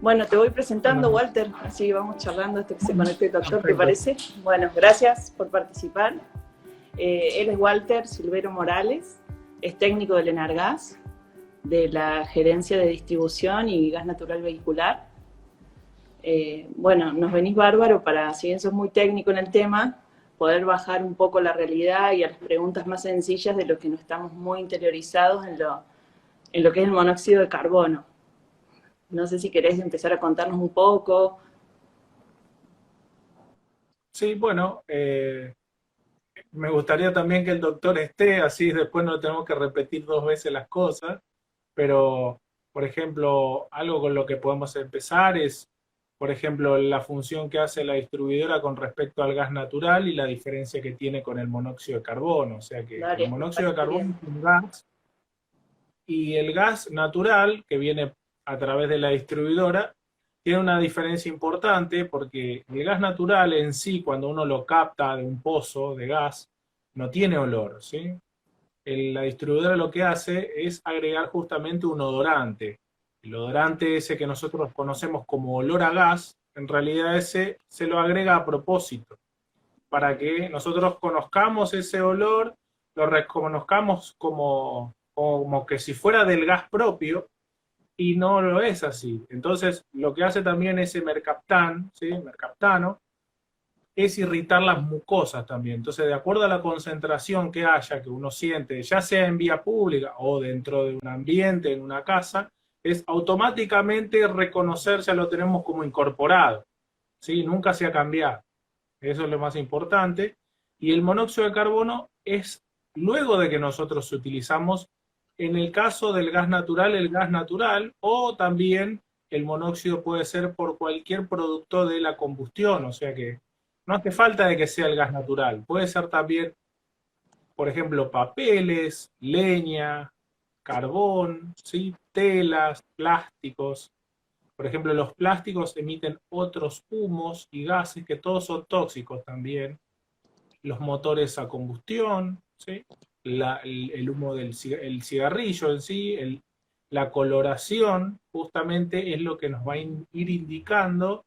Bueno, te voy presentando, Bueno, Walter, así vamos charlando hasta que se conecte el doctor, ¿te perfecto. parece? Bueno, gracias por participar. Él es Walter Silvero Morales, es técnico del Enargas, de la Gerencia de Distribución y Gas Natural Vehicular. Bueno, nos venís bárbaro para, si bien sos muy técnico en el tema, poder bajar un poco la realidad y a las preguntas más sencillas de lo que no estamos muy interiorizados en lo que es el monóxido de carbono. No sé si querés empezar a contarnos un poco. Sí, bueno, me gustaría también que el doctor esté, así después no tenemos que repetir dos veces las cosas, pero, por ejemplo, algo con lo que podemos empezar es, por ejemplo, la función que hace la distribuidora con respecto al gas natural y la diferencia que tiene con el monóxido de carbono. O sea que el Dale, me monóxido de parece carbono bien. es un gas y el gas natural, que viene a través de la distribuidora, tiene una diferencia importante porque el gas natural en sí, cuando uno lo capta de un pozo de gas, no tiene olor, ¿sí? La distribuidora lo que hace es agregar justamente un odorante. El odorante ese que nosotros conocemos como olor a gas, en realidad ese se lo agrega a propósito, para que nosotros conozcamos ese olor, lo reconozcamos como que si fuera del gas propio, y no lo es así. Entonces, lo que hace también ese mercaptán, ¿sí? Mercaptano, es irritar las mucosas también. Entonces, de acuerdo a la concentración que haya, que uno siente, ya sea en vía pública o dentro de un ambiente, en una casa, es automáticamente reconocer, ya lo tenemos como incorporado, ¿sí? Nunca se ha cambiado. Eso es lo más importante. Y el monóxido de carbono es luego de que nosotros utilizamos, en el caso del gas natural, el gas natural, o también el monóxido puede ser por cualquier producto de la combustión, o sea que no hace falta de que sea el gas natural, puede ser también, por ejemplo, papeles, leña, carbón, ¿sí? Telas, plásticos. Por ejemplo, los plásticos emiten otros humos y gases que todos son tóxicos también. Los motores a combustión, ¿sí? El humo del el cigarrillo en sí, la coloración, justamente es lo que nos va a ir indicando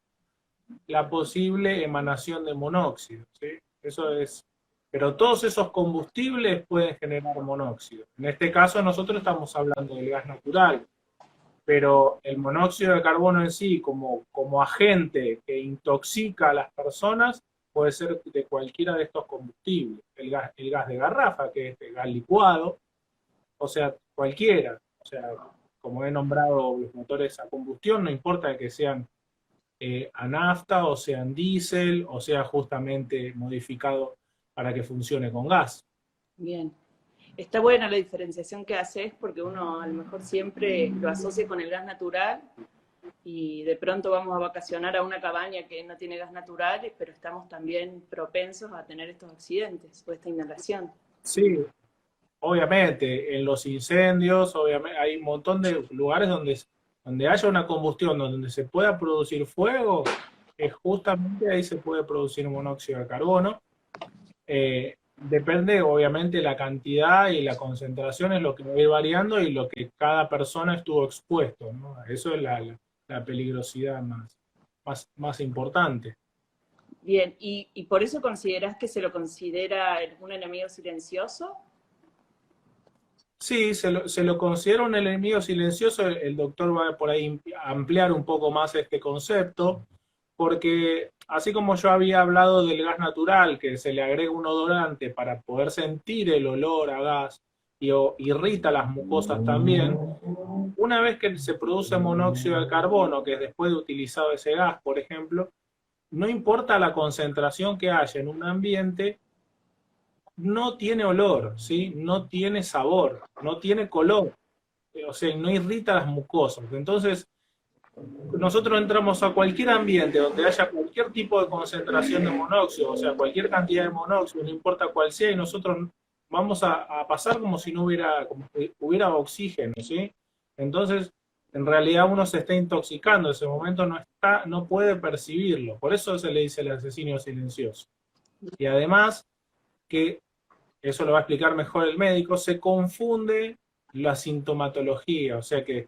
la posible emanación de monóxido, ¿sí? Eso es. Pero todos esos combustibles pueden generar monóxido. En este caso nosotros estamos hablando del gas natural, pero el monóxido de carbono en sí, como agente que intoxica a las personas, puede ser de cualquiera de estos combustibles. El gas de garrafa, que es el gas licuado, o sea, cualquiera. O sea, como he nombrado los motores a combustión, no importa que sean a nafta, o sean diésel, o sea justamente modificado para que funcione con gas. Bien. Está buena la diferenciación que haces porque uno a lo mejor siempre lo asocia con el gas natural y de pronto vamos a vacacionar a una cabaña que no tiene gas natural, pero estamos también propensos a tener estos accidentes o esta inhalación. Sí, obviamente, en los incendios, obviamente, hay un montón de lugares donde haya una combustión, donde se pueda producir fuego, es justamente ahí se puede producir monóxido de carbono. Depende, obviamente, la cantidad y la concentración es lo que va a ir variando y lo que cada persona estuvo expuesto, ¿no? Eso es la peligrosidad más importante. Bien, y por eso considerás que se lo considera un enemigo silencioso. Sí, se lo considera un enemigo silencioso. El doctor va por ahí a ampliar un poco más este concepto, porque así como yo había hablado del gas natural, que se le agrega un odorante para poder sentir el olor a gas y irrita las mucosas también, una vez que se produce monóxido de carbono, que es después de utilizado ese gas, por ejemplo, no importa la concentración que haya en un ambiente, no tiene olor, ¿sí? No tiene sabor, no tiene color, o sea, no irrita las mucosas. Entonces, nosotros entramos a cualquier ambiente donde haya cualquier tipo de concentración de monóxido, o sea, cualquier cantidad de monóxido, no importa cuál sea, y nosotros vamos a pasar como si no hubiera, como si hubiera oxígeno, ¿sí? Entonces, en realidad uno se está intoxicando, en ese momento no puede percibirlo, por eso se le dice el asesino silencioso. Y además, que eso lo va a explicar mejor el médico, se confunde la sintomatología, o sea que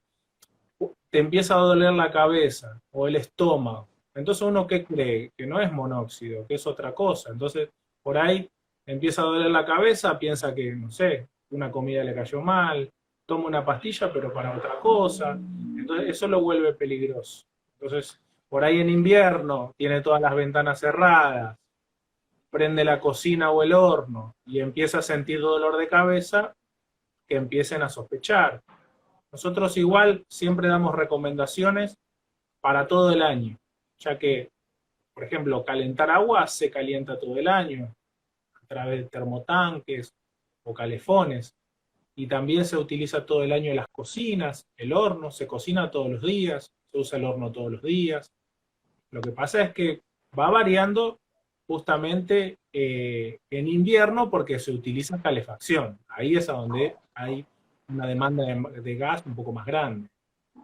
te empieza a doler la cabeza o el estómago. Entonces uno, ¿qué cree? Que no es monóxido, que es otra cosa. Entonces por ahí empieza a doler la cabeza, piensa que, no sé, una comida le cayó mal, toma una pastilla pero para otra cosa. Entonces eso lo vuelve peligroso. Entonces por ahí en invierno tiene todas las ventanas cerradas, prende la cocina o el horno y empieza a sentir dolor de cabeza, que empiecen a sospechar. Nosotros igual siempre damos recomendaciones para todo el año, ya que, por ejemplo, calentar agua se calienta todo el año a través de termotanques o calefones, y también se utiliza todo el año en las cocinas, el horno, se cocina todos los días, se usa el horno todos los días. Lo que pasa es que va variando justamente en invierno porque se utiliza calefacción. Ahí es a donde hay una demanda de gas un poco más grande.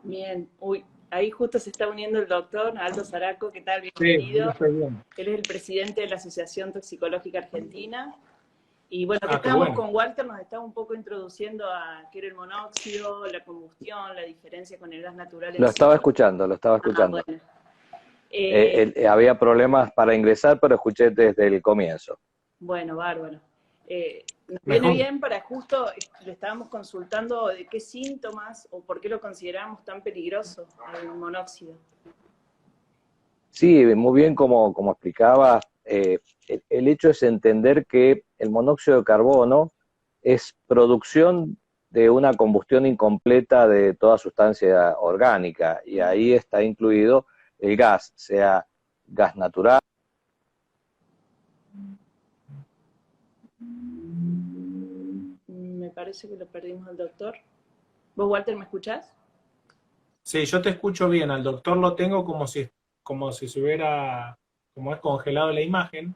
Bien, uy, ahí justo se está uniendo el doctor Aldo Zaraco, ¿qué tal? Sí, Bienvenido. estoy bien. Él es el presidente de la Asociación Toxicológica Argentina. Y bueno, que qué estábamos bueno. con Walter, nos estaba un poco introduciendo a qué era el monóxido, la combustión, la diferencia con el gas natural. Lo estaba escuchando, lo estaba escuchando. Bueno. Había problemas para ingresar, pero escuché desde el comienzo. Bueno, bárbaro. Nos viene bien para justo, le estábamos consultando de qué síntomas o por qué lo consideramos tan peligroso el monóxido. Sí, muy bien como explicaba, el hecho es entender que el monóxido de carbono es producción de una combustión incompleta de toda sustancia orgánica, y ahí está incluido el gas, sea gas natural. Me parece que lo perdimos al doctor. ¿Vos, Walter, me escuchás? Sí, yo te escucho bien, al doctor lo tengo como si se hubiera, como es congelado la imagen.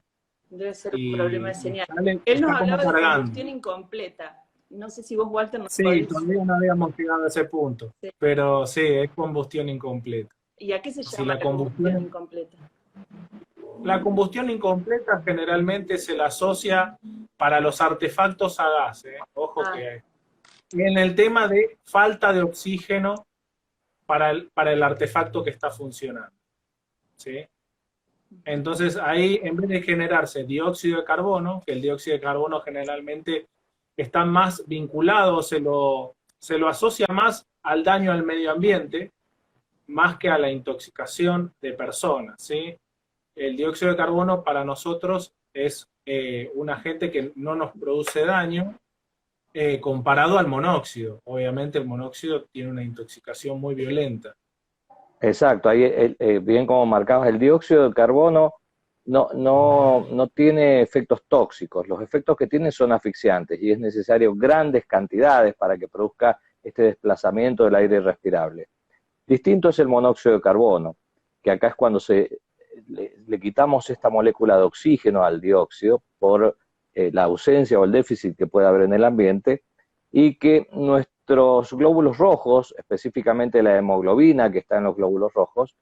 Debe ser un problema de señal. Sale, él nos está como hablaba de cargando. combustión incompleta. No sé si vos, Walter, nos Sí, podés... todavía no habíamos llegado a ese punto, Sí. pero sí, es combustión incompleta. ¿Y a qué se Si llama la la combustión incompleta? La combustión incompleta generalmente se la asocia para los artefactos a gas, ojo que en el tema de falta de oxígeno para el artefacto que está funcionando, ¿sí? Entonces ahí, en vez de generarse dióxido de carbono, que el dióxido de carbono generalmente está más vinculado, se lo asocia más al daño al medio ambiente, más que a la intoxicación de personas, ¿sí? El dióxido de carbono para nosotros es un agente que no nos produce daño comparado al monóxido. Obviamente el monóxido tiene una intoxicación muy violenta. Exacto, ahí bien como marcabas, el dióxido de carbono no tiene efectos tóxicos, los efectos que tiene son asfixiantes y es necesario grandes cantidades para que produzca este desplazamiento del aire respirable. Distinto es el monóxido de carbono, que acá es cuando le quitamos esta molécula de oxígeno al dióxido por la ausencia o el déficit que puede haber en el ambiente, y que nuestros glóbulos rojos, específicamente la hemoglobina que está en los glóbulos rojos,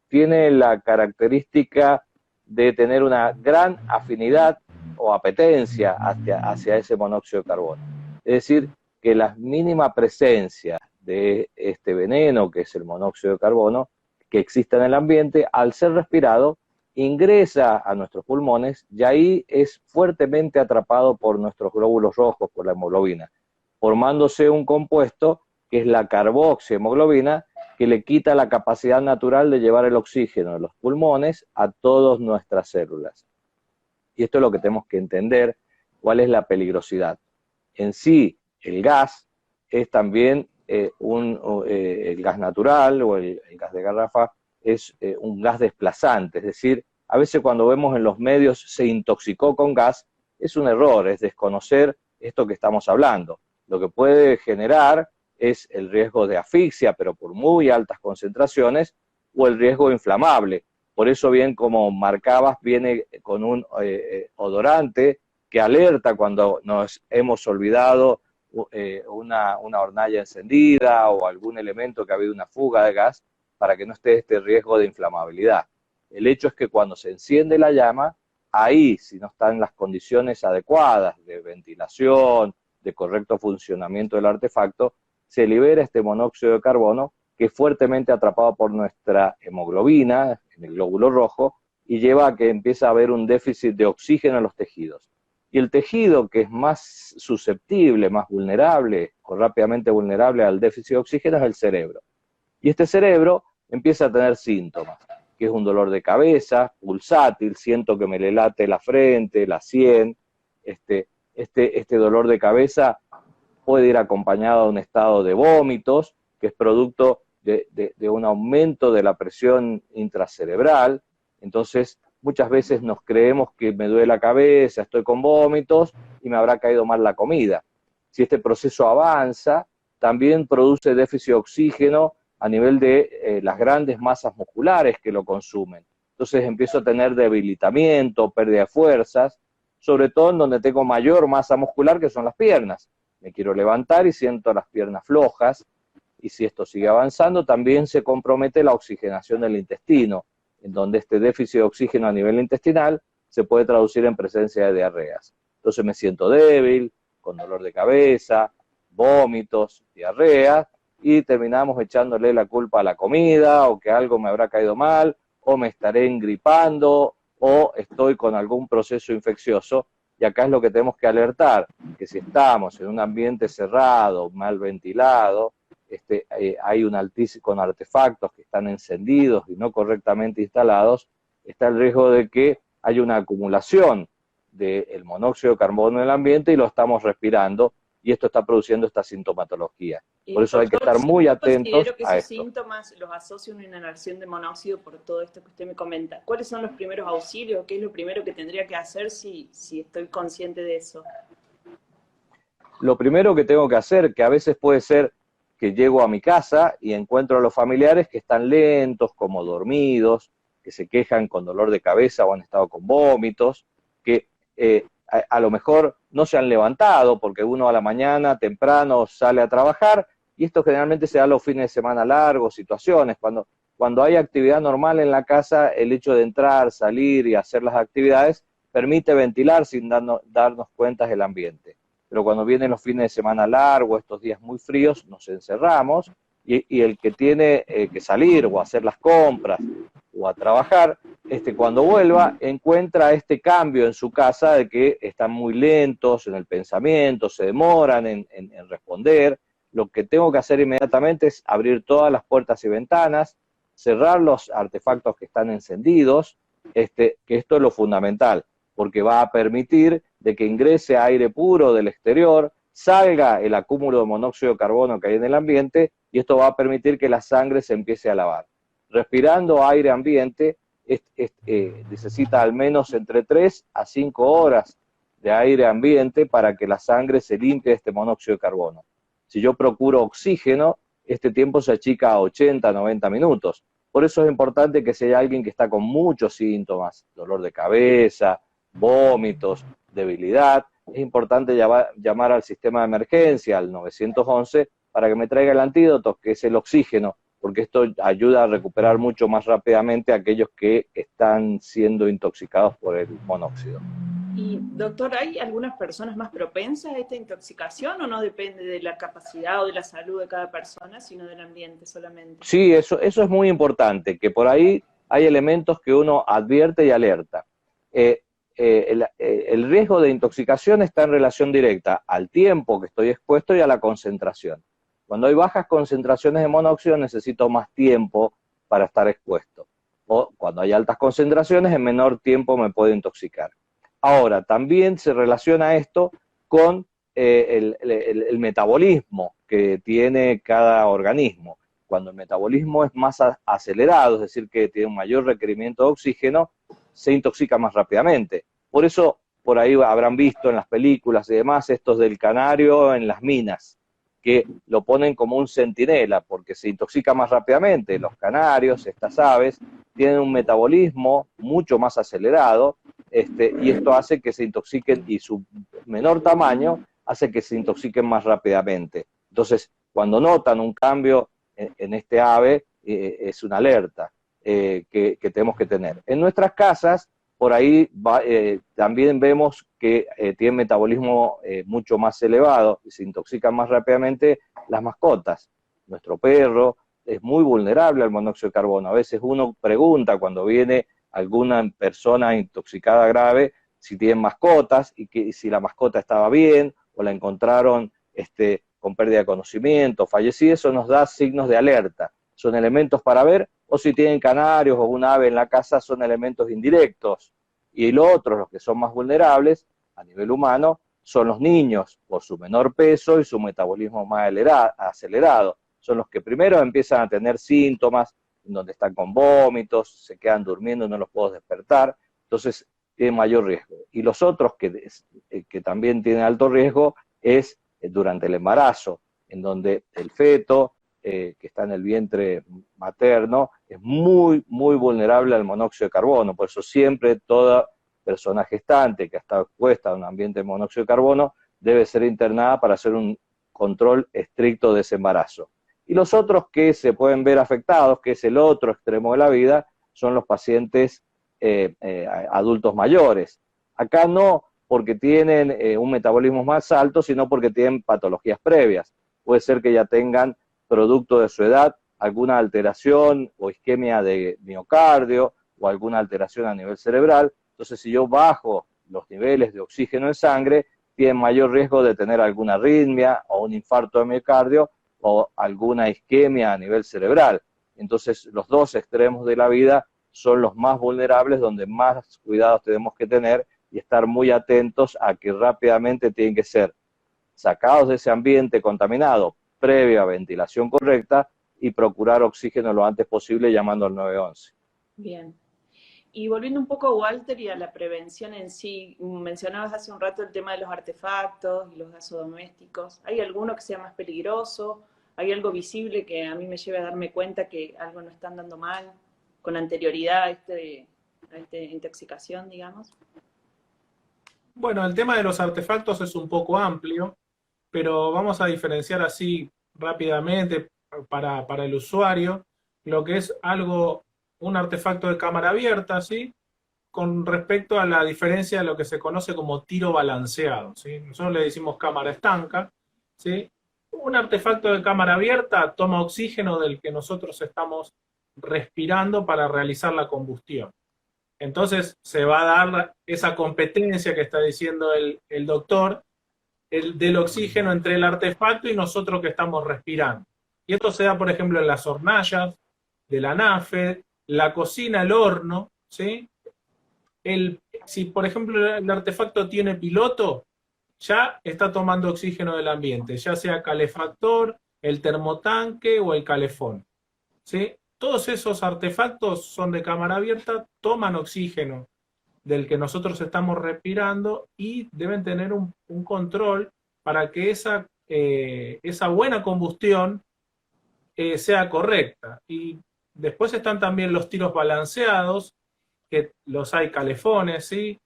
tiene la característica de tener una gran afinidad o apetencia hacia ese monóxido de carbono. Es decir, que la mínima presencia de este veneno, que es el monóxido de carbono, que existe en el ambiente, al ser respirado, ingresa a nuestros pulmones y ahí es fuertemente atrapado por nuestros glóbulos rojos, por la hemoglobina, formándose un compuesto que es la carboxihemoglobina, que le quita la capacidad natural de llevar el oxígeno de los pulmones a todas nuestras células. Y esto es lo que tenemos que entender, cuál es la peligrosidad. En sí, el gas es también el gas natural o el gas de garrafa es un gas desplazante, es decir, a veces cuando vemos en los medios se intoxicó con gas, es un error, es desconocer esto que estamos hablando. Lo que puede generar es el riesgo de asfixia, pero por muy altas concentraciones, o el riesgo inflamable. Por eso, bien como marcabas, viene con un odorante que alerta cuando nos hemos olvidado una hornalla encendida o algún elemento que ha habido una fuga de gas, para que no esté este riesgo de inflamabilidad. El hecho es que cuando se enciende la llama, ahí, si no están las condiciones adecuadas de ventilación, de correcto funcionamiento del artefacto, se libera este monóxido de carbono, que es fuertemente atrapado por nuestra hemoglobina, en el glóbulo rojo, y lleva a que empiece a haber un déficit de oxígeno en los tejidos. Y el tejido que es más susceptible, más vulnerable, o rápidamente vulnerable al déficit de oxígeno, es el cerebro. Y este cerebro empieza a tener síntomas, que es un dolor de cabeza, pulsátil, siento que me le late la frente, la sien. Este dolor de cabeza puede ir acompañado de un estado de vómitos, que es producto de un aumento de la presión intracerebral. Entonces, muchas veces nos creemos que me duele la cabeza, estoy con vómitos y me habrá caído mal la comida. Si este proceso avanza, también produce déficit de oxígeno a nivel de las grandes masas musculares que lo consumen. Entonces empiezo a tener debilitamiento, pérdida de fuerzas, sobre todo en donde tengo mayor masa muscular, que son las piernas. Me quiero levantar y siento las piernas flojas, y si esto sigue avanzando, también se compromete la oxigenación del intestino, en donde este déficit de oxígeno a nivel intestinal se puede traducir en presencia de diarreas. Entonces me siento débil, con dolor de cabeza, vómitos, diarrea, y terminamos echándole la culpa a la comida, o que algo me habrá caído mal, o me estaré engripando, o estoy con algún proceso infeccioso. Y acá es lo que tenemos que alertar, que si estamos en un ambiente cerrado, mal ventilado, hay un altísimo con artefactos que están encendidos y no correctamente instalados, está el riesgo de que haya una acumulación del monóxido de carbono en el ambiente y lo estamos respirando, y esto está produciendo esta sintomatología. Por eso hay que estar muy atentos considero que a esos esto. síntomas los asocio a una inhalación de monóxido por todo esto que usted me comenta. ¿Cuáles son los primeros auxilios? ¿Qué es lo primero que tendría que hacer si estoy consciente de eso? Lo primero que tengo que hacer, que a veces puede ser que llego a mi casa y encuentro a los familiares que están lentos, como dormidos, que se quejan con dolor de cabeza o han estado con vómitos, que a lo mejor no se han levantado porque uno a la mañana temprano sale a trabajar, y esto generalmente se da los fines de semana largos, situaciones, cuando hay actividad normal en la casa, el hecho de entrar, salir y hacer las actividades permite ventilar sin darnos cuenta del ambiente. Pero cuando vienen los fines de semana largos, estos días muy fríos, nos encerramos, y el que tiene que salir o hacer las compras o a trabajar, cuando vuelva encuentra este cambio en su casa de que están muy lentos en el pensamiento, se demoran en responder. Lo que tengo que hacer inmediatamente es abrir todas las puertas y ventanas, cerrar los artefactos que están encendidos, que esto es lo fundamental, porque va a permitir de que ingrese aire puro del exterior, salga el acúmulo de monóxido de carbono que hay en el ambiente, y esto va a permitir que la sangre se empiece a lavar. Respirando aire ambiente necesita al menos entre 3 a 5 horas de aire ambiente para que la sangre se limpie de este monóxido de carbono. Si yo procuro oxígeno, este tiempo se achica a 80, 90 minutos. Por eso es importante que si hay alguien que está con muchos síntomas, dolor de cabeza, vómitos, debilidad, es importante llamar al sistema de emergencia, al 911, para que me traiga el antídoto, que es el oxígeno, porque esto ayuda a recuperar mucho más rápidamente a aquellos que están siendo intoxicados por el monóxido. Y, doctor, ¿hay algunas personas más propensas a esta intoxicación o no depende de la capacidad o de la salud de cada persona, sino del ambiente solamente? Sí, eso es muy importante, que por ahí hay elementos que uno advierte y alerta. El riesgo de intoxicación está en relación directa al tiempo que estoy expuesto y a la concentración. Cuando hay bajas concentraciones de monóxido necesito más tiempo para estar expuesto. O cuando hay altas concentraciones, en menor tiempo me puedo intoxicar. Ahora, también se relaciona esto con el metabolismo que tiene cada organismo. Cuando el metabolismo es más acelerado, es decir, que tiene un mayor requerimiento de oxígeno, se intoxica más rápidamente. Por eso, por ahí habrán visto en las películas y demás, estos del canario en las minas, que lo ponen como un centinela, porque se intoxica más rápidamente. Los canarios, estas aves, tienen un metabolismo mucho más acelerado, y esto hace que se intoxiquen, y su menor tamaño hace que se intoxiquen más rápidamente. Entonces, cuando notan un cambio en este ave, es una alerta que tenemos que tener. En nuestras casas, por ahí también vemos que tienen metabolismo mucho más elevado y se intoxican más rápidamente las mascotas. Nuestro perro es muy vulnerable al monóxido de carbono. A veces uno pregunta cuando viene alguna persona intoxicada grave si tienen mascotas y si la mascota estaba bien o la encontraron con pérdida de conocimiento, fallecida. Eso nos da signos de alerta. Son elementos para ver, o si tienen canarios o un ave en la casa, son elementos indirectos. Y los otros, los que son más vulnerables a nivel humano, son los niños, por su menor peso y su metabolismo más acelerado. Son los que primero empiezan a tener síntomas, donde están con vómitos, se quedan durmiendo, no los puedo despertar, entonces tienen mayor riesgo. Y los otros que también tienen alto riesgo es durante el embarazo, en donde el feto que está en el vientre materno es muy, muy vulnerable al monóxido de carbono. Por eso siempre toda persona gestante que está expuesta a un ambiente de monóxido de carbono debe ser internada para hacer un control estricto de ese embarazo. Y los otros que se pueden ver afectados, que es el otro extremo de la vida, son los pacientes adultos mayores. Acá no porque tienen un metabolismo más alto, sino porque tienen patologías previas. Puede ser que ya tengan, producto de su edad, alguna alteración o isquemia de miocardio o alguna alteración a nivel cerebral. Entonces, si yo bajo los niveles de oxígeno en sangre, tienen mayor riesgo de tener alguna arritmia o un infarto de miocardio o alguna isquemia a nivel cerebral. Entonces, los dos extremos de la vida son los más vulnerables, donde más cuidados tenemos que tener y estar muy atentos a que rápidamente tienen que ser sacados de ese ambiente contaminado, previa ventilación correcta, y procurar oxígeno lo antes posible llamando al 911. Bien. Y volviendo un poco a Walter y a la prevención en sí, mencionabas hace un rato el tema de los artefactos y los gasodomésticos. ¿Hay alguno que sea más peligroso? ¿Hay algo visible que a mí me lleve a darme cuenta que algo no está andando mal con anterioridad a esta intoxicación, digamos? Bueno, el tema de los artefactos es un poco amplio, pero vamos a diferenciar así rápidamente para el usuario lo que es un artefacto de cámara abierta, ¿sí? Con respecto a la diferencia de lo que se conoce como tiro balanceado, ¿sí? Nosotros le decimos cámara estanca, ¿sí? Un artefacto de cámara abierta toma oxígeno del que nosotros estamos respirando para realizar la combustión. Entonces se va a dar esa competencia que está diciendo el doctor, del oxígeno entre el artefacto y nosotros que estamos respirando. Y esto se da, por ejemplo, en las hornallas de la NAFED, la cocina, el horno, ¿sí? Si, por ejemplo, el artefacto tiene piloto, ya está tomando oxígeno del ambiente, ya sea calefactor, el termotanque o el calefón, ¿sí? Todos esos artefactos son de cámara abierta, toman oxígeno del que nosotros estamos respirando y deben tener un control para que esa buena combustión sea correcta. Y después están también los tiros balanceados, que los hay calefones, ¿sí?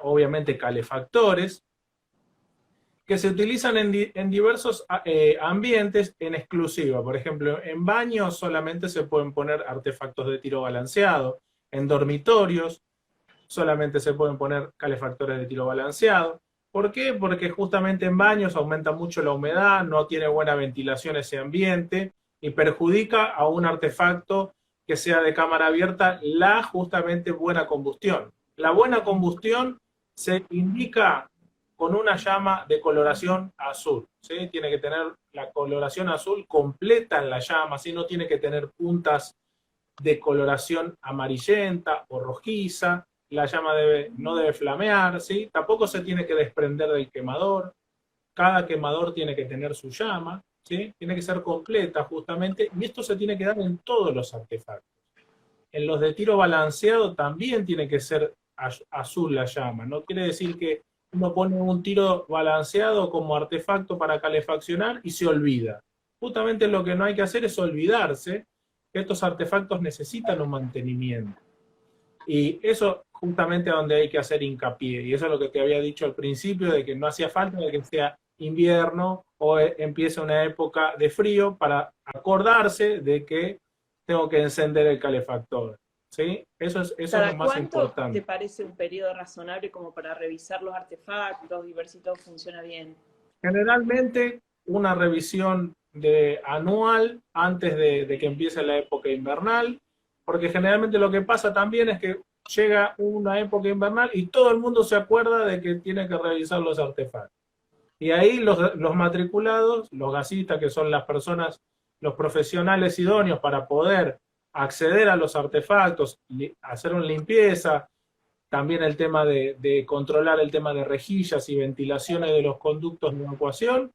Obviamente calefactores, que se utilizan en diversos ambientes en exclusiva. Por ejemplo, en baños solamente se pueden poner artefactos de tiro balanceado, en dormitorios solamente se pueden poner calefactores de tiro balanceado. ¿Por qué? Porque justamente en baños aumenta mucho la humedad, no tiene buena ventilación ese ambiente y perjudica a un artefacto que sea de cámara abierta la justamente buena combustión. La buena combustión se indica con una llama de coloración azul, ¿sí? Tiene que tener la coloración azul completa en la llama, ¿sí? No tiene que tener puntas de coloración amarillenta o rojiza. La llama no debe flamear, ¿sí? Tampoco se tiene que desprender del quemador. Cada quemador tiene que tener su llama, ¿sí? Tiene que ser completa justamente, y esto se tiene que dar en todos los artefactos. En los de tiro balanceado también tiene que ser azul la llama. No quiere decir que uno pone un tiro balanceado como artefacto para calefaccionar y se olvida. Justamente lo que no hay que hacer es olvidarse que estos artefactos necesitan un mantenimiento. Y eso justamente es donde hay que hacer hincapié. Y eso es lo que te había dicho al principio, de que no hacía falta de que sea invierno o empiece una época de frío para acordarse de que tengo que encender el calefactor. ¿Sí? Eso es lo más importante. ¿Cuánto te parece un periodo razonable como para revisar los artefactos y ver si todo funciona bien? Generalmente una revisión anual antes de que empiece la época invernal, porque generalmente lo que pasa también es que llega una época invernal y todo el mundo se acuerda de que tiene que revisar los artefactos. Y ahí los matriculados, los gasistas, que son las personas, los profesionales idóneos para poder acceder a los artefactos, hacer una limpieza, también el tema de controlar el tema de rejillas y ventilaciones de los conductos de evacuación,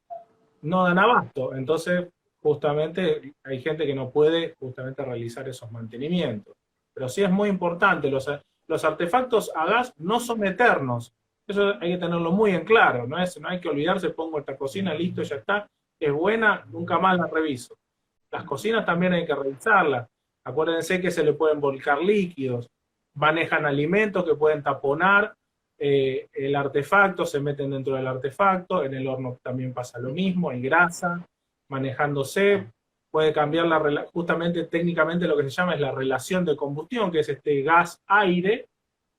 no dan abasto. Entonces, justamente, hay gente que no puede justamente realizar esos mantenimientos. Pero sí es muy importante, los artefactos a gas no son eternos. Eso hay que tenerlo muy en claro, no hay que olvidarse, pongo esta cocina, listo, ya está, es buena, nunca más la reviso. Las cocinas también hay que revisarlas. Acuérdense que se le pueden volcar líquidos, manejan alimentos que pueden taponar el artefacto, se meten dentro del artefacto, en el horno también pasa lo mismo, hay grasa manejándose, puede cambiar justamente técnicamente lo que se llama es la relación de combustión, que es este gas-aire,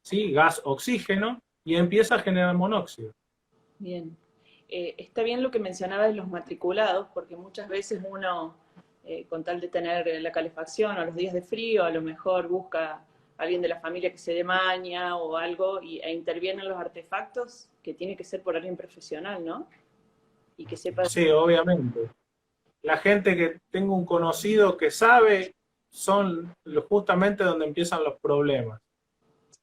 ¿sí? Gas-oxígeno, y empieza a generar monóxido. Bien. Está bien lo que mencionabas de los matriculados, porque muchas veces uno, con tal de tener la calefacción o los días de frío, a lo mejor busca a alguien de la familia que se dé maña o algo e interviene en los artefactos, que tiene que ser por alguien profesional, ¿no? Y que sepa... Sí, obviamente. La gente que tengo un conocido que sabe son justamente donde empiezan los problemas.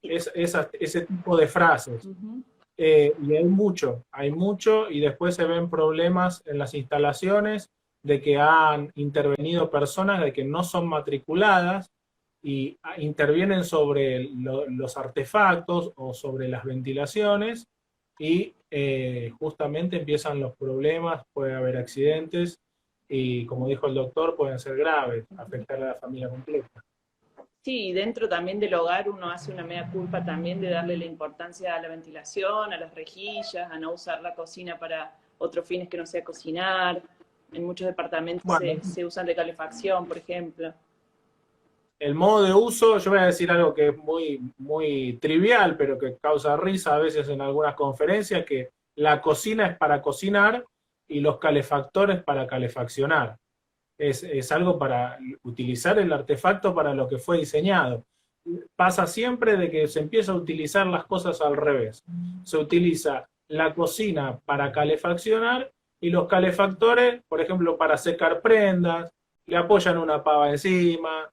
Ese tipo de frases. Uh-huh. Y hay mucho, y después se ven problemas en las instalaciones de que han intervenido personas de que no son matriculadas y intervienen sobre los artefactos o sobre las ventilaciones y justamente empiezan los problemas, puede haber accidentes y, como dijo el doctor, pueden ser graves, afectar a la familia completa. Sí, y dentro también del hogar uno hace una mea culpa también de darle la importancia a la ventilación, a las rejillas, a no usar la cocina para otros fines que no sea cocinar. En muchos departamentos se usan de calefacción, por ejemplo. El modo de uso, yo voy a decir algo que es muy, muy trivial, pero que causa risa a veces en algunas conferencias, que la cocina es para cocinar y los calefactores para calefaccionar. Es algo para utilizar el artefacto para lo que fue diseñado. Pasa siempre de que se empieza a utilizar las cosas al revés. Se utiliza la cocina para calefaccionar y los calefactores, por ejemplo, para secar prendas, le apoyan una pava encima.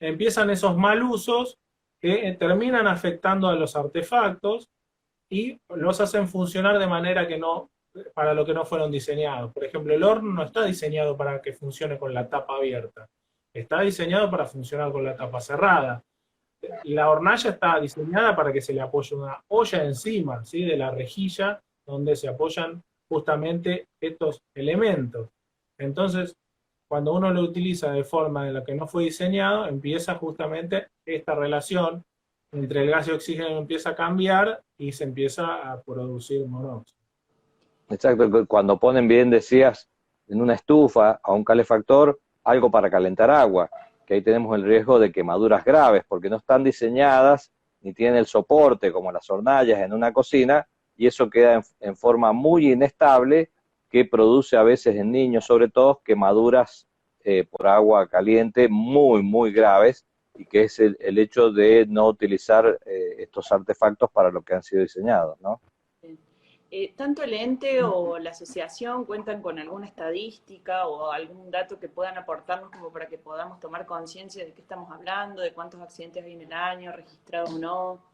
Empiezan esos mal usos que terminan afectando a los artefactos y los hacen funcionar de manera que no, para lo que no fueron diseñados. Por ejemplo, el horno no está diseñado para que funcione con la tapa abierta, está diseñado para funcionar con la tapa cerrada. La hornalla está diseñada para que se le apoye una olla encima, ¿sí? De la rejilla donde se apoyan justamente estos elementos. Entonces, cuando uno lo utiliza de forma en la que no fue diseñado, empieza justamente esta relación entre el gas y oxígeno, empieza a cambiar y se empieza a producir monóxido. Exacto, cuando ponen, bien decías, en una estufa a un calefactor, algo para calentar agua, que ahí tenemos el riesgo de quemaduras graves, porque no están diseñadas ni tienen el soporte como las hornallas en una cocina, y eso queda en forma muy inestable, que produce a veces en niños, sobre todo, quemaduras por agua caliente muy, muy graves, y que es el hecho de no utilizar estos artefactos para lo que han sido diseñados, ¿no? ¿Tanto el ente o la asociación cuentan con alguna estadística o algún dato que puedan aportarnos como para que podamos tomar conciencia de qué estamos hablando, de cuántos accidentes hay en el año, registrados o no?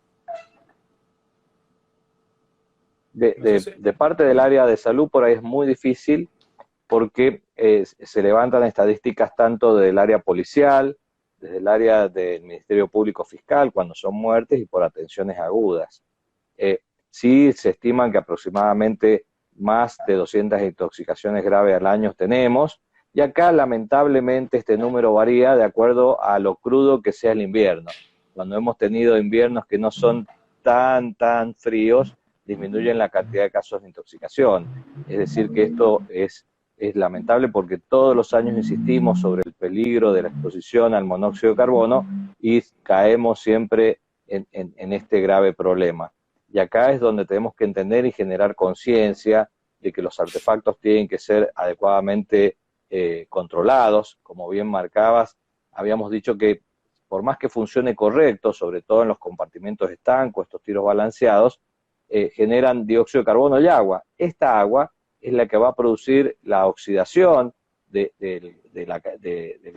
De parte del área de salud por ahí es muy difícil porque se levantan estadísticas tanto del área policial, desde el área del Ministerio Público Fiscal cuando son muertes y por atenciones agudas. Sí se estiman que aproximadamente más de 200 intoxicaciones graves al año tenemos, y acá lamentablemente este número varía de acuerdo a lo crudo que sea el invierno. Cuando hemos tenido inviernos que no son tan fríos, disminuyen la cantidad de casos de intoxicación. Es decir, que esto es lamentable porque todos los años insistimos sobre el peligro de la exposición al monóxido de carbono y caemos siempre en este grave problema. Y acá es donde tenemos que entender y generar conciencia de que los artefactos tienen que ser adecuadamente controlados, como bien marcabas. Habíamos dicho que por más que funcione correcto, sobre todo en los compartimentos estancos, estos tiros balanceados, generan dióxido de carbono y agua. Esta agua es la que va a producir la oxidación del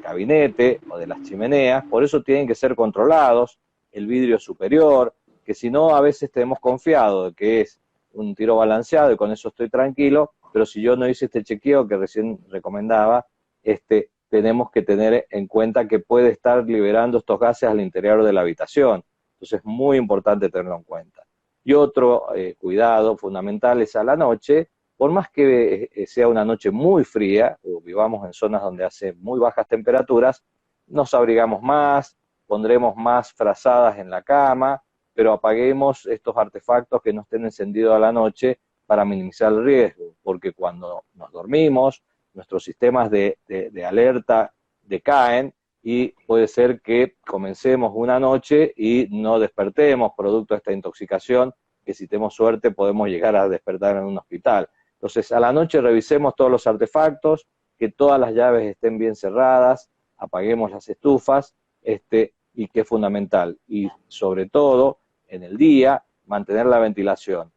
gabinete o de las chimeneas, por eso tienen que ser controlados, el vidrio superior, que si no a veces tenemos confiado de que es un tiro balanceado y con eso estoy tranquilo, pero si yo no hice este chequeo que recién recomendaba, tenemos que tener en cuenta que puede estar liberando estos gases al interior de la habitación. Entonces es muy importante tenerlo en cuenta. Y otro cuidado fundamental es a la noche, por más que sea una noche muy fría, o vivamos en zonas donde hace muy bajas temperaturas, nos abrigamos más, pondremos más frazadas en la cama, pero apaguemos estos artefactos que no estén encendidos a la noche para minimizar el riesgo, porque cuando nos dormimos, nuestros sistemas de alerta decaen y puede ser que comencemos una noche y no despertemos producto de esta intoxicación, que si tenemos suerte podemos llegar a despertar en un hospital. Entonces, a la noche revisemos todos los artefactos, que todas las llaves estén bien cerradas, apaguemos las estufas, y que es fundamental. Y sobre todo, en el día, mantener la ventilación.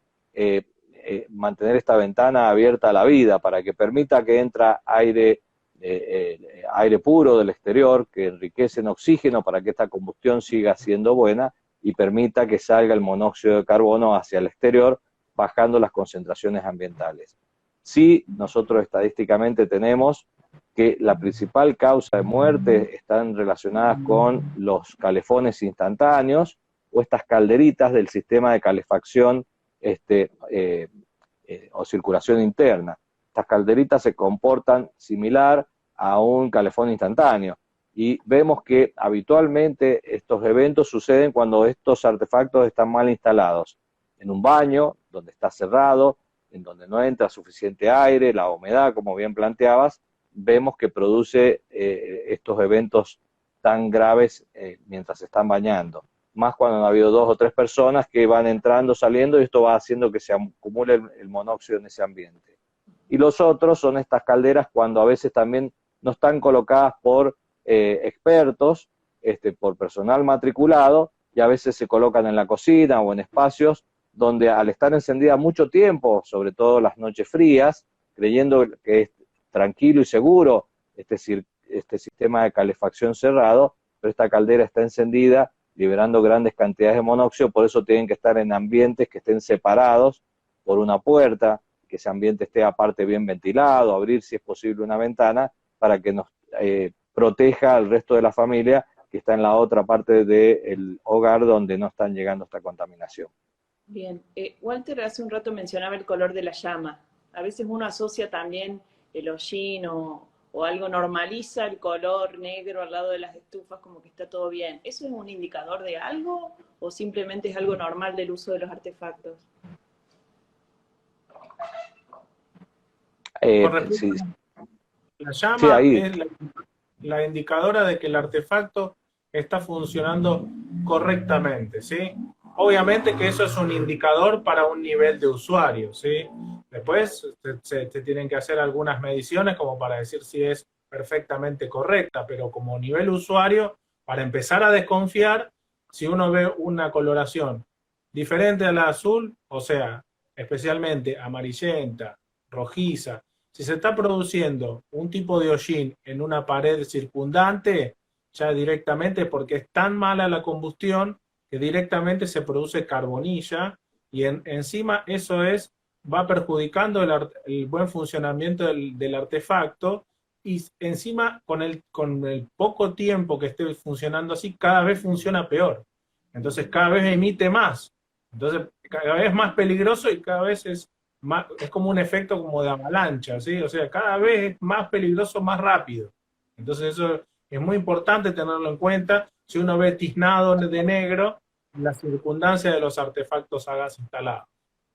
Mantener esta ventana abierta a la vida para que permita que entre aire puro del exterior, que enriquece en oxígeno para que esta combustión siga siendo buena y permita que salga el monóxido de carbono hacia el exterior, bajando las concentraciones ambientales. Sí, nosotros estadísticamente tenemos que la principal causa de muerte están relacionadas con los calefones instantáneos o estas calderitas del sistema de calefacción o circulación interna. Estas calderitas se comportan similar a un calefón instantáneo y vemos que habitualmente estos eventos suceden cuando estos artefactos están mal instalados. En un baño, donde está cerrado, en donde no entra suficiente aire, la humedad, como bien planteabas, vemos que produce estos eventos tan graves mientras se están bañando. Más cuando han habido 2 o 3 personas que van entrando, saliendo, y esto va haciendo que se acumule el monóxido en ese ambiente. Y los otros son estas calderas cuando a veces también no están colocadas por expertos, por personal matriculado, y a veces se colocan en la cocina o en espacios donde al estar encendida mucho tiempo, sobre todo las noches frías, creyendo que es tranquilo y seguro este sistema de calefacción cerrado, pero esta caldera está encendida, liberando grandes cantidades de monóxido, por eso tienen que estar en ambientes que estén separados por una puerta, que ese ambiente esté aparte bien ventilado, abrir si es posible una ventana, para que nos proteja al resto de la familia que está en la otra parte del hogar donde no están llegando esta contaminación. Bien, Walter hace un rato mencionaba el color de la llama. A veces uno asocia también el hollín o algo, normaliza el color negro al lado de las estufas como que está todo bien. ¿Eso es un indicador de algo o simplemente es algo normal del uso de los artefactos? Sí. La llama sí, es la indicadora de que el artefacto está funcionando correctamente, ¿sí? Obviamente que eso es un indicador para un nivel de usuario, ¿sí? Después se tienen que hacer algunas mediciones como para decir si es perfectamente correcta, pero como nivel usuario, para empezar a desconfiar, si uno ve una coloración diferente a la azul, o sea, especialmente amarillenta, rojiza, si se está produciendo un tipo de hollín en una pared circundante, ya directamente porque es tan mala la combustión que directamente se produce carbonilla y encima eso va perjudicando el buen funcionamiento del artefacto y encima con el poco tiempo que esté funcionando así, cada vez funciona peor. Entonces cada vez emite más. Entonces cada vez es más peligroso y cada vez es como un efecto como de avalancha, ¿sí? O sea, cada vez es más peligroso, más rápido. Entonces eso es muy importante tenerlo en cuenta. Si uno ve tiznado de negro, la circunstancia de los artefactos a gas instalados.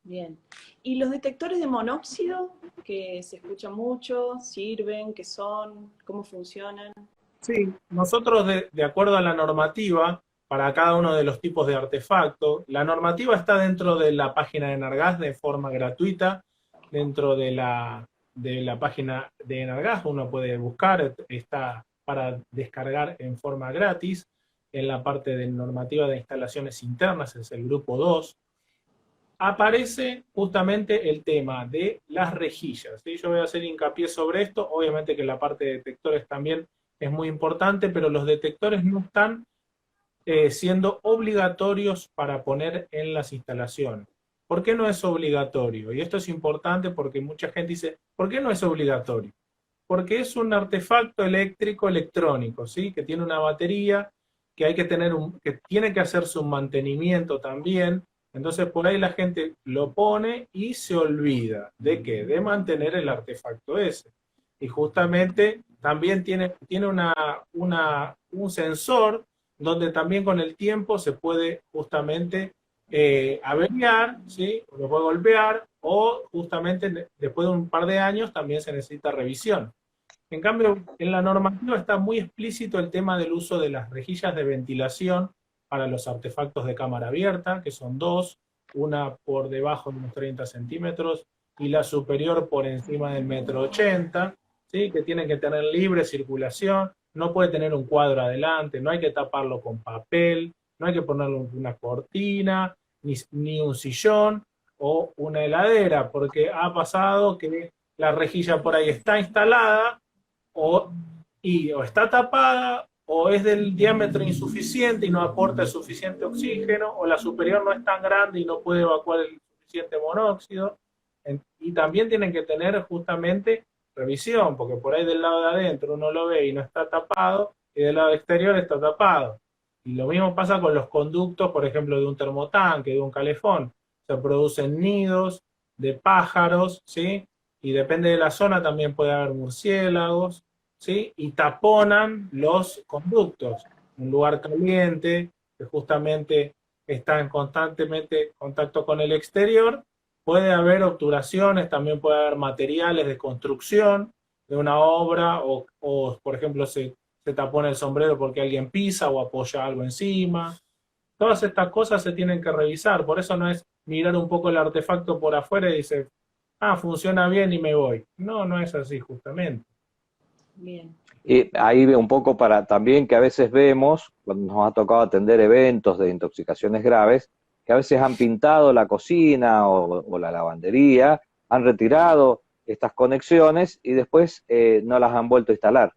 Bien. ¿Y los detectores de monóxido, que se escuchan mucho, sirven, qué son, cómo funcionan? Sí, nosotros de acuerdo a la normativa, para cada uno de los tipos de artefactos, la normativa está dentro de la página de Enargas de forma gratuita, dentro de la de la página de Enargas, uno puede buscar, está para descargar en forma gratis, en la parte de normativa de instalaciones internas, es el grupo 2, aparece justamente el tema de las rejillas, ¿sí? Yo voy a hacer hincapié sobre esto, obviamente que la parte de detectores también es muy importante, pero los detectores no están siendo obligatorios para poner en las instalaciones. ¿Por qué no es obligatorio? Y esto es importante porque mucha gente dice, ¿por qué no es obligatorio? Porque es un artefacto eléctrico electrónico, ¿sí? Que tiene una batería, que hay que tener que tiene que hacer su mantenimiento también. Entonces por ahí la gente lo pone y se olvida de qué, de mantener el artefacto ese. Y justamente también tiene un sensor donde también con el tiempo se puede justamente averiar, ¿sí? Lo puede golpear, o justamente después de un par de años también se necesita revisión. En cambio, en la normativa está muy explícito el tema del uso de las rejillas de ventilación para los artefactos de cámara abierta, que son dos, una por debajo de unos 30 centímetros y la superior por encima del 1,80 m, ¿sí? Que tienen que tener libre circulación, no puede tener un cuadro adelante, no hay que taparlo con papel, no hay que ponerle una cortina, ni un sillón o una heladera, porque ha pasado que la rejilla por ahí está instalada o está tapada, o es del diámetro insuficiente y no aporta el suficiente oxígeno, o la superior no es tan grande y no puede evacuar el suficiente monóxido. Y también tienen que tener justamente revisión, porque por ahí del lado de adentro uno lo ve y no está tapado, y del lado exterior está tapado. Y lo mismo pasa con los conductos, por ejemplo, de un termotanque, de un calefón. Se producen nidos de pájaros, ¿sí? Y depende de la zona también puede haber murciélagos, ¿sí? Y taponan los conductos. Un lugar caliente, que justamente está en constantemente contacto con el exterior, puede haber obturaciones, también puede haber materiales de construcción de una obra, o por ejemplo, se tapona el sombrero porque alguien pisa o apoya algo encima. Todas estas cosas se tienen que revisar, por eso no es mirar un poco el artefacto por afuera y decir, funciona bien y me voy. No, no es así, justamente. Bien. Y ahí un poco para también que a veces vemos, cuando nos ha tocado atender eventos de intoxicaciones graves, que a veces han pintado la cocina o la lavandería, han retirado estas conexiones y después no las han vuelto a instalar.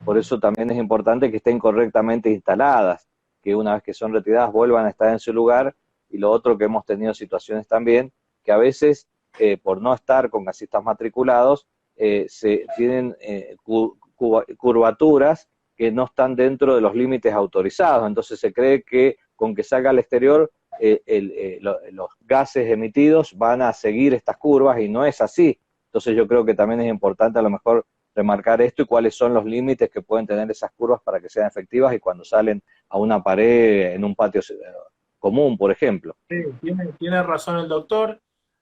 Por eso también es importante que estén correctamente instaladas, que una vez que son retiradas vuelvan a estar en su lugar. Y lo otro que hemos tenido situaciones también, que a veces por no estar con gasistas matriculados, se tienen curvaturas que no están dentro de los límites autorizados. Entonces se cree que con que salga al exterior los gases emitidos van a seguir estas curvas y no es así. Entonces yo creo que también es importante a lo mejor remarcar esto y cuáles son los límites que pueden tener esas curvas para que sean efectivas y cuando salen a una pared en un patio común, por ejemplo. Sí, tiene razón el doctor.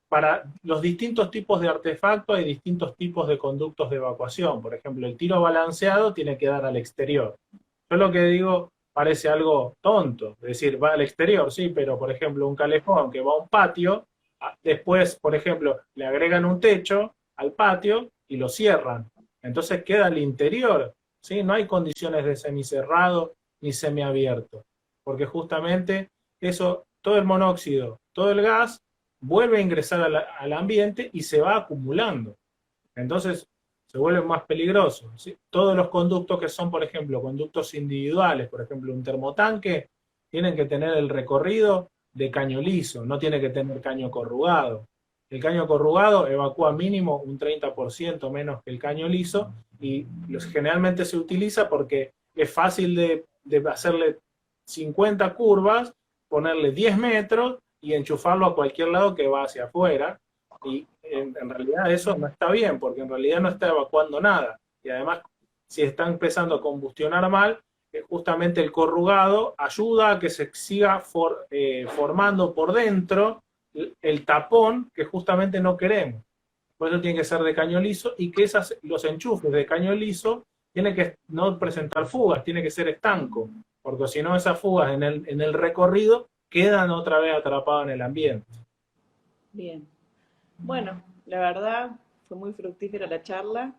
Para los distintos tipos de artefactos hay distintos tipos de conductos de evacuación. Por ejemplo, el tiro balanceado tiene que dar al exterior. Yo lo que digo parece algo tonto, es decir, va al exterior, sí, pero por ejemplo un calefón que va a un patio, después, por ejemplo, le agregan un techo al patio y lo cierran. Entonces queda al interior, ¿sí? No hay condiciones de semicerrado ni semiabierto, porque justamente eso, todo el monóxido, todo el gas, vuelve a ingresar al ambiente y se va acumulando. Entonces se vuelve más peligroso, ¿sí? Todos los conductos que son, por ejemplo, conductos individuales, por ejemplo, un termotanque, tienen que tener el recorrido de caño liso, no tiene que tener caño corrugado. El caño corrugado evacúa mínimo un 30% menos que el caño liso y generalmente se utiliza porque es fácil de hacerle 50 curvas, ponerle 10 metros y enchufarlo a cualquier lado que va hacia afuera. Y en realidad eso no está bien, porque en realidad no está evacuando nada. Y además, si está empezando a combustionar mal, justamente el corrugado ayuda a que se siga formando por dentro el tapón que justamente no queremos. Por eso tiene que ser de caño liso y que los enchufes de caño liso tienen que no presentar fugas, tiene que ser estanco, porque si no esas fugas en el recorrido quedan otra vez atrapadas en el ambiente. Bien. Bueno, la verdad fue muy fructífera la charla.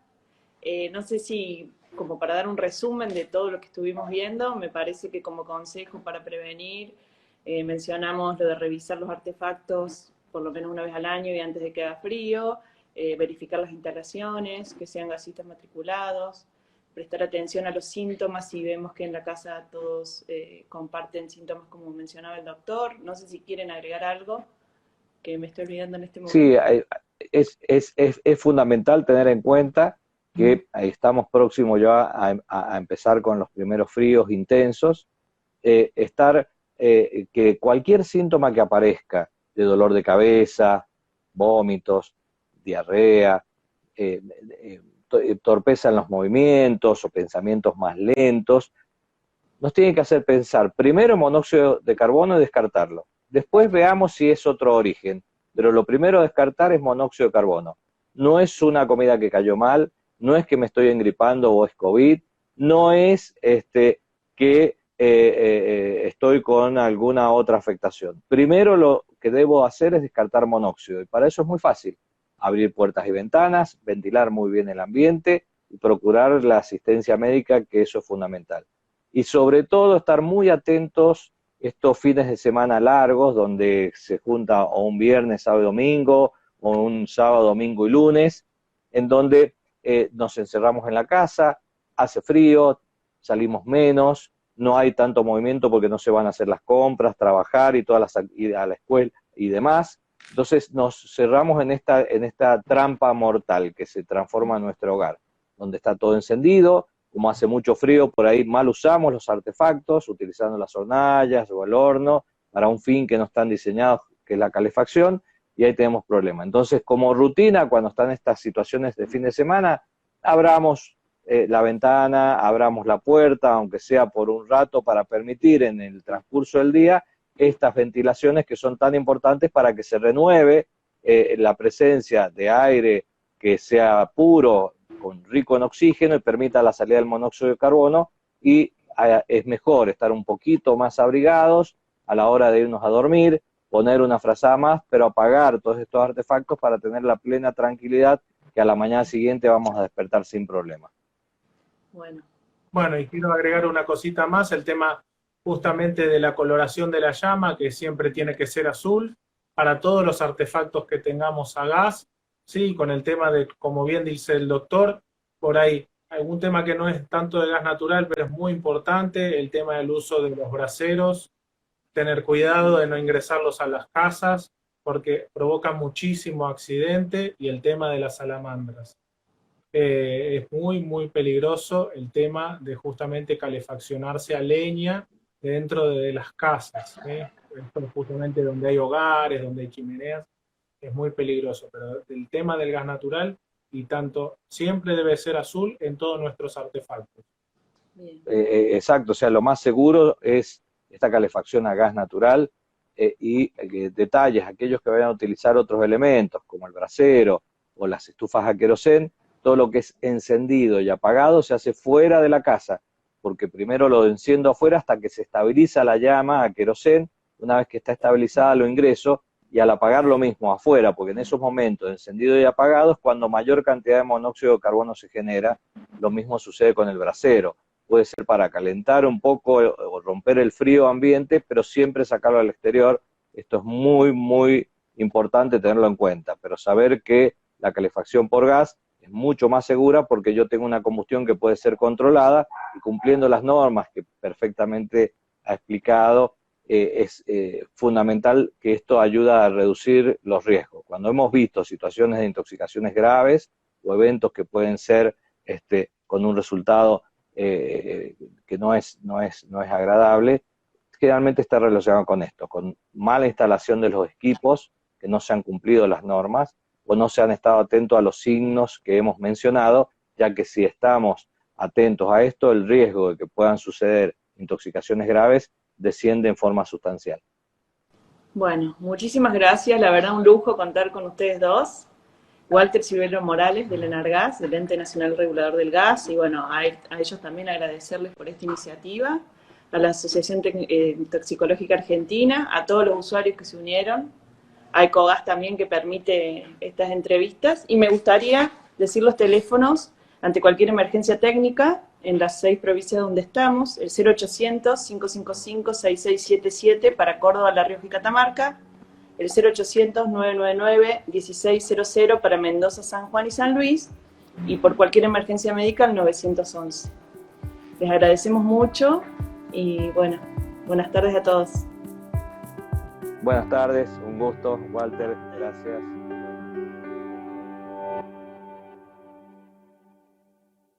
No sé si, como para dar un resumen de todo lo que estuvimos viendo, me parece que como consejo para prevenir, mencionamos lo de revisar los artefactos por lo menos una vez al año y antes de que haga frío, verificar las instalaciones, que sean gasistas matriculados, prestar atención a los síntomas si vemos que en la casa todos comparten síntomas como mencionaba el doctor. No sé si quieren agregar algo que me estoy olvidando en este momento. Sí, es fundamental tener en cuenta que estamos próximos ya a empezar con los primeros fríos intensos, que cualquier síntoma que aparezca de dolor de cabeza, vómitos, diarrea, torpeza en los movimientos o pensamientos más lentos, nos tiene que hacer pensar primero en monóxido de carbono y descartarlo. Después veamos si es otro origen, pero lo primero a descartar es monóxido de carbono. No es una comida que cayó mal, no es que me estoy engripando o es COVID, no es que estoy con alguna otra afectación. Primero lo que debo hacer es descartar monóxido, y para eso es muy fácil. Abrir puertas y ventanas, ventilar muy bien el ambiente y procurar la asistencia médica, que eso es fundamental. Y sobre todo estar muy atentos estos fines de semana largos, donde se junta o un viernes, sábado y domingo, o un sábado, domingo y lunes, en donde nos encerramos en la casa, hace frío, salimos menos, no hay tanto movimiento porque no se van a hacer las compras, trabajar y ir a la escuela y demás. Entonces nos cerramos en esta trampa mortal que se transforma en nuestro hogar, donde está todo encendido. Como hace mucho frío, por ahí mal usamos los artefactos, utilizando las hornallas o el horno para un fin que no están diseñados, que es la calefacción, y ahí tenemos problemas. Entonces, como rutina, cuando están estas situaciones de fin de semana, abramos la ventana, abramos la puerta, aunque sea por un rato, para permitir en el transcurso del día estas ventilaciones que son tan importantes para que se renueve la presencia de aire que sea puro, rico en oxígeno, y permita la salida del monóxido de carbono, y es mejor estar un poquito más abrigados a la hora de irnos a dormir, poner una frazada más, pero apagar todos estos artefactos para tener la plena tranquilidad que a la mañana siguiente vamos a despertar sin problema. Bueno, y quiero agregar una cosita más, el tema justamente de la coloración de la llama, que siempre tiene que ser azul, para todos los artefactos que tengamos a gas, sí, con el tema de, como bien dice el doctor, por ahí algún tema que no es tanto de gas natural, pero es muy importante, el tema del uso de los braseros, tener cuidado de no ingresarlos a las casas, porque provocan muchísimo accidente, y el tema de las salamandras. Es muy, muy peligroso el tema de justamente calefaccionarse a leña dentro de las casas. Esto es justamente donde hay hogares, donde hay chimeneas, es muy peligroso, pero el tema del gas natural, y tanto, siempre debe ser azul en todos nuestros artefactos. Exacto, o sea, lo más seguro es esta calefacción a gas natural, y detalles, aquellos que vayan a utilizar otros elementos, como el brasero o las estufas a querosén, todo lo que es encendido y apagado se hace fuera de la casa, porque primero lo enciendo afuera hasta que se estabiliza la llama a querosén. Una vez que está estabilizada lo ingreso, y al apagar lo mismo afuera, porque en esos momentos encendido y apagado es cuando mayor cantidad de monóxido de carbono se genera. Lo mismo sucede con el brasero, puede ser para calentar un poco o romper el frío ambiente, pero siempre sacarlo al exterior. Esto es muy, muy importante tenerlo en cuenta, pero saber que la calefacción por gas es mucho más segura, porque yo tengo una combustión que puede ser controlada, y cumpliendo las normas que perfectamente ha explicado, es fundamental, que esto ayuda a reducir los riesgos. Cuando hemos visto situaciones de intoxicaciones graves o eventos que pueden ser con un resultado que no es agradable, generalmente está relacionado con esto, con mala instalación de los equipos, que no se han cumplido las normas, o no se han estado atentos a los signos que hemos mencionado, ya que si estamos atentos a esto, el riesgo de que puedan suceder intoxicaciones graves desciende en forma sustancial. Bueno, muchísimas gracias, la verdad un lujo contar con ustedes dos. Walter Silverio Morales del ENARGAS, del Ente Nacional Regulador del Gas, y bueno, a ellos también agradecerles por esta iniciativa, a la Asociación Toxicológica Argentina, a todos los usuarios que se unieron, a Ecogas también, que permite estas entrevistas. Y me gustaría decir los teléfonos ante cualquier emergencia técnica en las 6 provincias donde estamos: el 0800-555-6677 para Córdoba, La Rioja y Catamarca, el 0800-999-1600 para Mendoza, San Juan y San Luis, y por cualquier emergencia médica el 911. Les agradecemos mucho y bueno, buenas tardes a todos. Buenas tardes, un gusto, Walter, gracias.